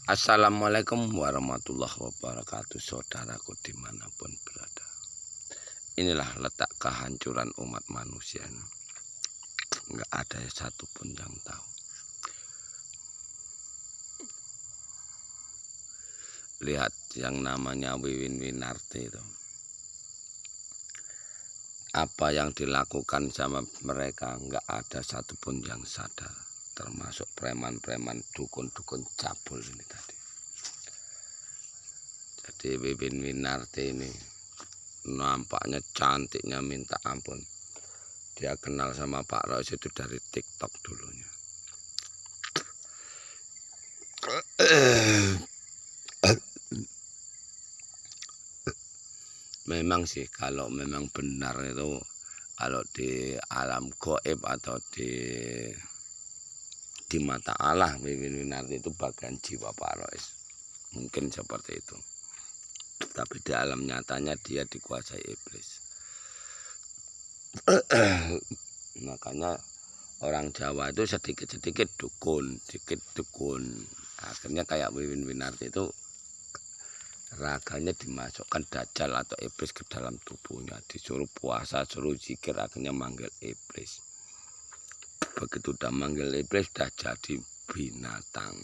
Assalamualaikum warahmatullahi wabarakatuh, saudaraku dimanapun berada. Inilah letak kehancuran umat manusia. Nggak ada satupun yang tahu. Lihat yang namanya Wiwin Winarti itu. Apa yang dilakukan sama mereka nggak ada satupun yang sadar. Termasuk preman-preman, dukun-dukun cabul ini tadi. Jadi Wiwin Winarti ini nampaknya cantiknya minta ampun. Dia kenal sama Pak Rois itu dari TikTok dulunya. Memang sih kalau memang benar itu, kalau di alam gaib atau di mata Allah, Wiwin Winarti itu bagian jiwa Pak Rois, mungkin seperti itu. Tapi di alam nyatanya dia dikuasai iblis. Makanya orang Jawa itu sedikit-sedikit dukun, sedikit dukun. Akhirnya kayak Wiwin Winarti itu raganya dimasukkan dajjal atau iblis ke dalam tubuhnya, disuruh puasa, suruh zikir, akhirnya manggil iblis. Begitu udah manggil iblis udah jadi binatang.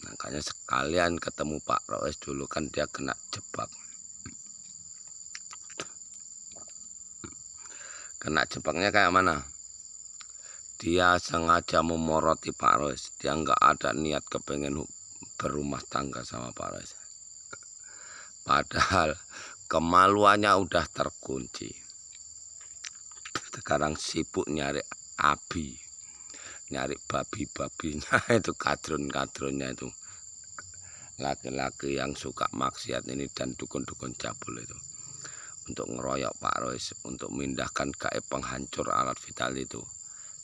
Makanya sekalian ketemu Pak Rois dulu kan dia kena jebak. Kena jebaknya kayak mana? Dia sengaja memoroti Pak Rois. Dia nggak ada niat kepengen berumah tangga sama Pak Rois. Padahal kemaluannya udah terkunci. Sekarang sibuk nyari abi, nyari babi-babinya itu, kadrun-kadrunnya itu, laki-laki yang suka maksiat ini dan dukun-dukun cabul itu, untuk ngeroyok Pak Rois, untuk memindahkan gaib penghancur alat vital itu,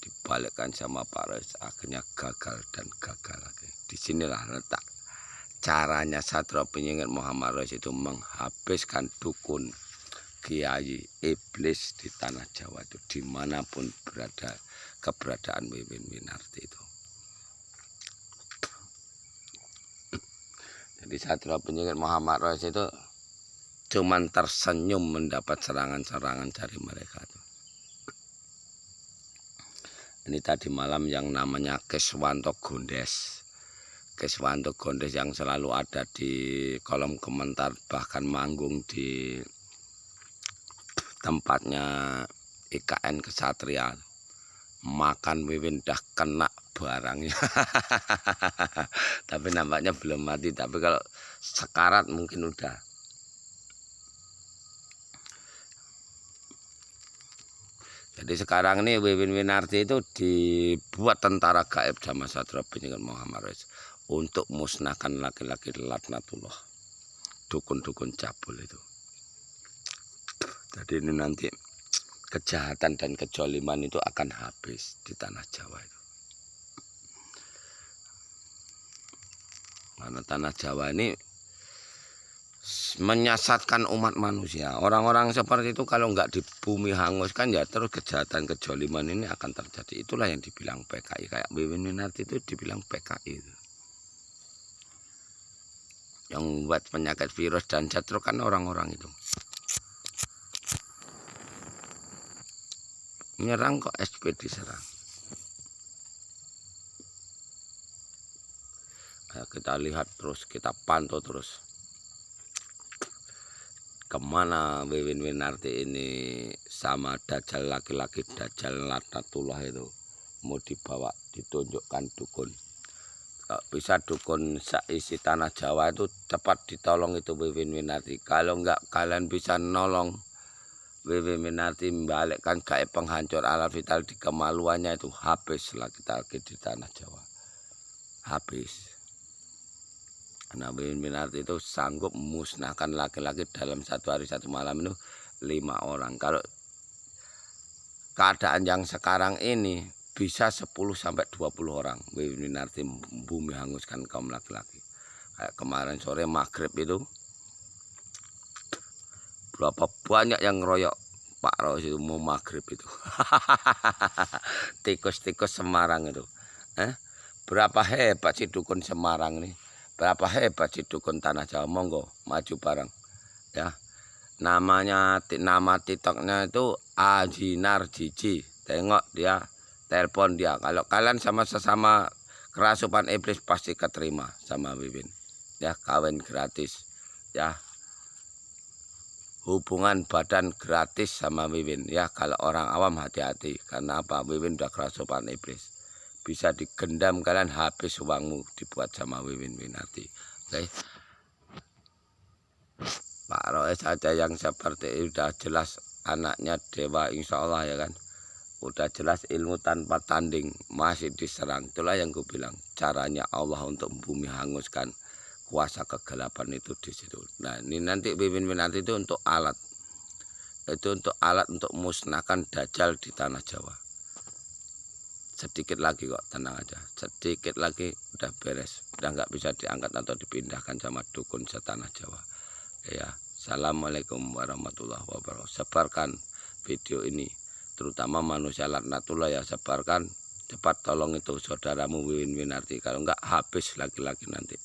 dibalikkan sama Pak Rois, akhirnya gagal dan gagal lagi. Disinilah letak caranya Satrio Penyingit Muhammad Rois itu menghabiskan dukun, kiai, iblis di tanah Jawa itu, dimanapun berada keberadaan Wiwin Winarti itu. Jadi Satrio Penyingit Muhammad Rois itu cuman tersenyum mendapat serangan-serangan dari mereka itu. Ini tadi malam yang namanya Keswanto Gondes. Keswanto Gondes yang selalu ada di kolom komentar, bahkan manggung di tempatnya IKN Kesatria. Makan Wiwin dah kena barangnya. Tapi nampaknya belum mati, tapi kalau sekarat mungkin udah. Jadi sekarang ini Wiwin Winarti itu dibuat tentara gaib sama Satrio Penyingit Muhammad Rois untuk musnahkan laki-laki laknatullah, dukun-dukun cabul itu. Jadi ini nanti kejahatan dan kejoliman itu akan habis di tanah Jawa itu. Karena tanah Jawa ini menyesatkan umat manusia. Orang-orang seperti itu kalau nggak di bumi hanguskan, ya terus kejahatan kejoliman ini akan terjadi. Itulah yang dibilang PKI. Kayak Wiwin Winarti itu dibilang PKI itu. Yang membuat penyakit virus dan jatro kan orang-orang itu. Menyerang kok SP diserang. Ayo kita lihat terus, kita pantau terus. Kemana Wiwin Winarti ini sama dajjal laki-laki, dajjal laknatullah itu mau dibawa, ditunjukkan dukun. Kalau bisa dukun seisi tanah Jawa itu cepat ditolong itu Wiwin Winarti. Kalau enggak kalian bisa nolong Wiwin Winarti membalikkan gaib penghancur alat vital, di kemaluannya itu habis lagi di tanah Jawa. Habis. Karena Wiwin Winarti itu sanggup musnahkan laki-laki dalam satu hari satu malam itu 5 orang. Kalau keadaan yang sekarang ini bisa 10-20 orang Wiwin Winarti bumi hanguskan kaum laki-laki. Kayak kemarin sore maghrib itu berapa banyak yang ngeroyok Pak Ros itu mau maghrib itu. Tikus-tikus Semarang itu. Berapa hebat si dukun Semarang nih. Berapa hebat si dukun Tanah Jawa. Monggo maju bareng. Ya. Nama TikToknya itu Ajinar Jiji. Tengok dia, telepon dia. Kalau kalian sama sesama kerasupan iblis pasti keterima sama Wiwin. Ya, kawin gratis. Ya. Hubungan badan gratis sama Wiwin. Ya, kalau orang awam hati-hati. Karena apa? Wiwin udah kerasupan iblis. Bisa digendam kalian habis uangmu dibuat sama Wiwin Winarti. Oke. Pak Roes saja yang seperti itu udah jelas anaknya dewa insya Allah ya kan. Udah jelas ilmu tanpa tanding masih diserang. Itulah yang gue bilang caranya Allah untuk bumi hanguskan kuasa kegelapan itu di situ. Nah ini nanti Wiwin Winarti itu untuk alat. Itu untuk alat untuk musnahkan Dajjal di Tanah Jawa. Sedikit lagi kok, tenang aja. Sedikit lagi udah beres. Udah nggak bisa diangkat atau dipindahkan sama dukun setanah Jawa. Ya, assalamualaikum warahmatullahi wabarakatuh. Sebarkan video ini, terutama manusia laknatullah ya, sebarkan cepat tolong itu saudaramu Wiwin Winarti. Kalau enggak habis lagi-lagi nanti.